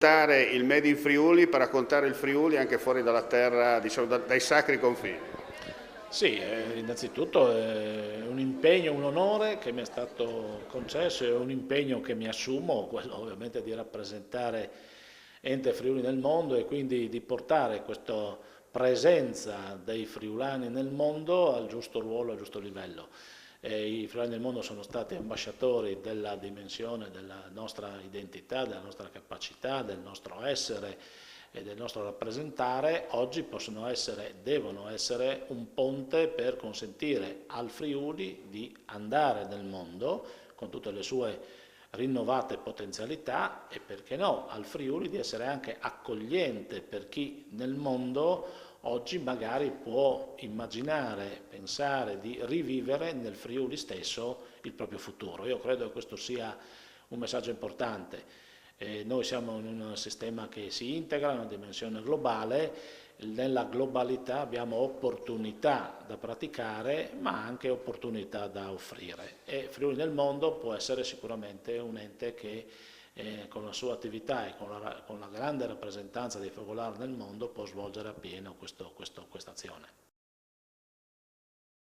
Il Made in Friuli per raccontare il Friuli anche fuori dalla terra, diciamo, dai sacri confini. Sì, innanzitutto è un impegno, un onore che mi è stato concesso, è un impegno che mi assumo, quello ovviamente di rappresentare Ente Friuli nel mondo e quindi di portare questa presenza dei friulani nel mondo al giusto ruolo, al giusto livello. I friulani nel mondo sono stati ambasciatori della dimensione della nostra identità, della nostra capacità, del nostro essere e del nostro rappresentare. Oggi possono essere, devono essere un ponte per consentire al Friuli di andare nel mondo con tutte le sue rinnovate potenzialità e perché no, al Friuli di essere anche accogliente per chi nel mondo oggi magari può immaginare, pensare di rivivere nel Friuli stesso il proprio futuro. Io credo che questo sia un messaggio importante. Noi siamo in un sistema che si integra, in una dimensione globale, nella globalità abbiamo opportunità da praticare ma anche opportunità da offrire e Friuli nel mondo può essere sicuramente un ente che con la sua attività e con la grande rappresentanza dei focolari nel mondo può svolgere appieno questa azione.